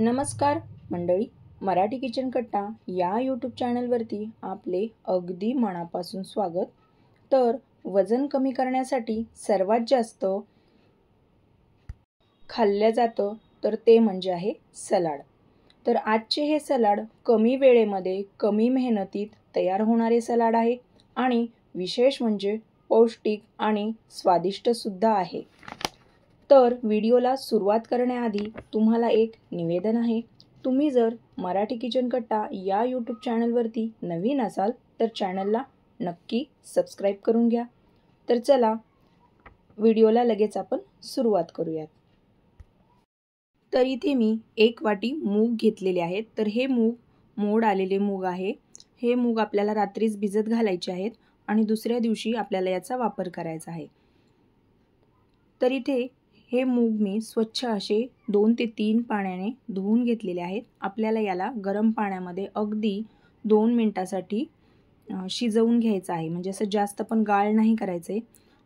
नमस्कार मंडळी, मराठी किचन कट्टा या यूट्यूब चॅनलवरती आपले अगदी मनापासून स्वागत। तर वजन कमी करण्यासाठी सर्वात जास्त खाल्लं जातं तर ते म्हणजे आहे सलाड। तर आजचे हे सलाड कमी वेळेमध्ये कमी मेहनतीत तयार होणारे सलाड आहे आणि विशेष म्हणजे पौष्टिक आणि स्वादिष्ट सुद्धा आहे। तर व्हिडिओला सुरुवात करण्याआधी तुम्हाला एक निवेदन आहे, तुम्ही जर मराठी किचन कट्टा या यूट्यूब चॅनलवरती नवीन असाल तर चॅनलला नक्की सबस्क्राईब करून घ्या। तर चला व्हिडिओला लगेच आपण सुरुवात करूयात। तर इथे मी 1 वाटी मूग घेतलेले आहेत। तर हे मोड आलेले मूग आहे। हे मूग आपल्याला रात्रीच भिजत घालायचे आहेत आणि दुसऱ्या दिवशी आपल्याला याचा वापर करायचा आहे। तर इथे हे मूग मी स्वच्छ असे 2 ते 3 पाण्याने धुवून घेतलेले आहेत। आपल्याला याला गरम पाण्यामध्ये अगदी 2 मिनिटासाठी शिजवून घ्यायचं आहे, म्हणजे असं जास्त पण गाळ नाही करायचे।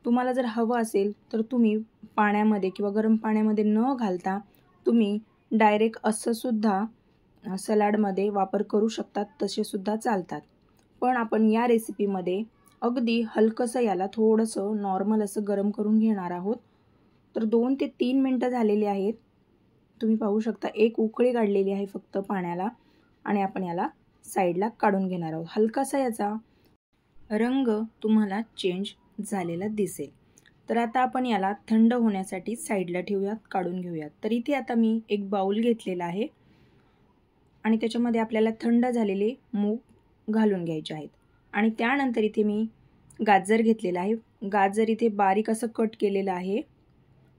तुम्हाला जर हवं असेल तर तुम्ही पाण्यामध्ये किंवा गरम पाण्यामध्ये न घालता तुम्ही डायरेक्ट असं सुद्धा सलाडमध्ये वापर करू शकतात, तसे सुद्धा चालतात। पण आपण या रेसिपीमध्ये अगदी हलकंसं याला थोडंसं नॉर्मल असं गरम करून घेणार आहोत। तर 2 ते 3 मिनिटं झालेली आहेत। तुम्ही पाहू शकता एक उकळी काढलेली आहे फक्त पाण्याला आणि आपण याला साईडला काढून घेणार आहोत। हलकासा याचा रंग तुम्हाला चेंज झालेला दिसेल। तर आता आपण याला थंड होण्यासाठी साईडला ठेवूयात, काढून घेऊयात। तर इथे आता मी एक बाउल घेतलेला आहे आणि त्याच्यामध्ये आपल्याला थंड झालेले मूग घालून घ्यायचे आहेत आणि त्यानंतर इथे मी गाजर घेतलेला आहे। गाजर इथे बारीक असं कट केलेलं आहे,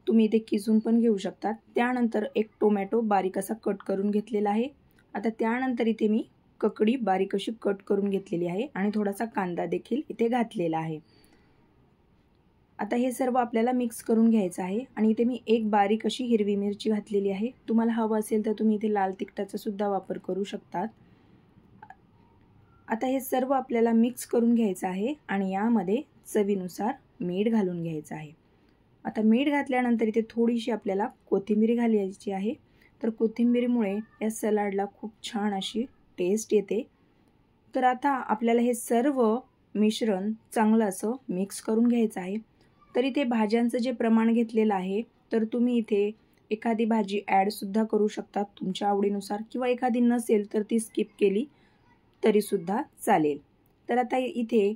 तुम्ही इथे किसून पण घेऊ शकता। त्यानंतर एक टोमॅटो बारीक असा कट करून घेतलेला आहे। आता त्यानंतर इथे मी ककडी बारीक अशी कट करून घेतलेली आहे आणि थोडासा कांदा देखील इथे घातलेला आहे। आता हे सर्व आपल्याला मिक्स करून घ्यायचं आहे आणि इथे मी एक बारीक अशी हिरवी मिरची घातलेली आहे। तुम्हाला हवं असेल तर तुम्ही इथे लाल तिखटाचा सुद्धा वापर करू शकता। आता हे सर्व आपल्याला मिक्स करून घ्यायचं आहे आणि यामध्ये चवीनुसार मीठ घालून घ्यायचं आहे। आता मीठ घातल्यानंतर इथे थोडीशी आपल्याला कोथिंबीर घालायची आहे। तर कोथिंबीरमुळे या सलाडला खूप छान अशी टेस्ट येते। तर आता आपल्याला हे सर्व मिश्रण चांगलं असं मिक्स करून घ्यायचं आहे। तर इथे भाज्यांचं जे प्रमाण घेतलेलं आहे, तर तुम्ही इथे एखादी भाजी ॲड सुद्धा करू शकता तुमच्या आवडीनुसार, किंवा एखादी नसेल तर ती स्किप केली तरी सुद्धा चालेल। तर आता इथे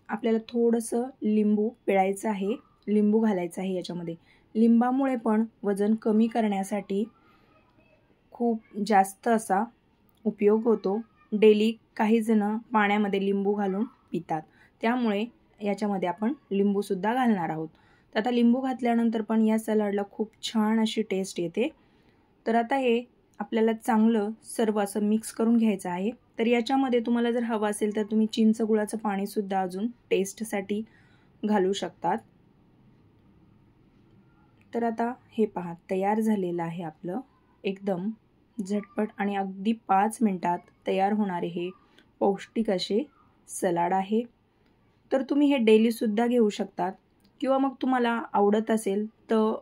आपल्याला थोडंसं लिंबू पिळायचं आहे, लिंबू घालायचं आहे याच्यामध्ये। लिंबामुळे पण वजन कमी करण्यासाठी खूप जास्त असा उपयोग होतो। डेली काही जण पाण्यामध्ये लिंबू घालून पितात, त्यामुळे याच्यामध्ये आपण लिंबू सुद्धा घालणार आहोत। तर आता लिंबू घातल्यानंतर पण या सलाडला खूप छान अशी टेस्ट येते। तर आता हे आपल्याला चांगलं सर्व असं मिक्स करून घ्यायचं आहे। तर याच्यामध्ये तुम्हाला जर हवं असेल तर तुम्ही चिंच गुळाचं पाणी सुद्धा अजून टेस्टसाठी घालू शकतात। तर आता हे पहा तयार झालेलं आहे आपलं एकदम झटपट आणि अगदी 5 मिनिटात तयार होणारे हे पौष्टिक असे सलाड आहे। तर तुम्ही हे डेली सुद्धा घेऊ शकतात, किंवा मग तुम्हाला आवडत असेल तर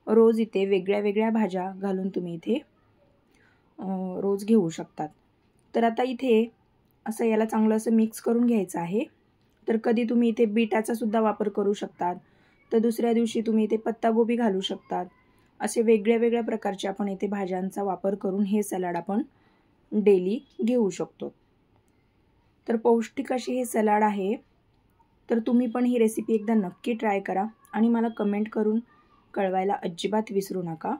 रोज इथे वेगळ्या वेगळ्या भाज्या घालून तुम्ही इथे रोज घेऊ शकतात। तर आता इथे असं याला चांगलं असं मिक्स करून घ्यायचं आहे। तर कधी तुम्ही इथे बीटाचा सुद्धा वापर करू शकतात, तर दुसऱ्या दिवशी तुम्ही इथे पत्तागोबी घालू शकतात। असे वेगळ्या वेगळ्या प्रकारचे आपण इथे भाज्यांचा वापर करून हे सलाड आपण डेली घेऊ शकतो। तर पौष्टिक अशी हे सलाड आहे। तर तुम्ही पण ही रेसिपी एकदा नक्की ट्राय करा आणि मला कमेंट करून कळवायला अजिबात विसरू नका।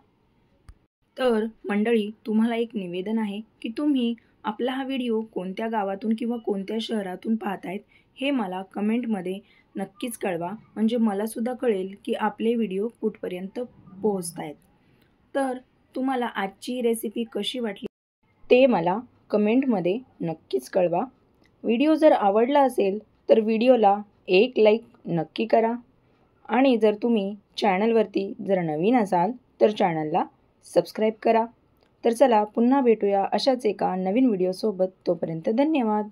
तर मंडळी, तुम्हाला एक निवेदन आहे की तुम्ही आपला हा व्हिडिओ कोणत्या गावातून किंवा कोणत्या शहरातून पाहतायत हे मला कमेंटमध्ये नक्कीच कळवा, म्हणजे मला सुद्धा कळेल की आपले व्हिडिओ कुठपर्यंत पोहोचतायत। तर तुम्हाला आजची रेसिपी कशी वाटली ते मला कमेंटमध्ये नक्कीच कळवा। व्हिडिओ जर आवडला असेल तर व्हिडिओला एक लाईक नक्की करा आणि जर तुम्ही चॅनलवरती जर नवीन असाल तर चॅनलला सबस्क्राईब करा। तर चला पुन्हा भेटूया अशाच एका नवीन व्हिडिओसोबत, तोपर्यंत धन्यवाद।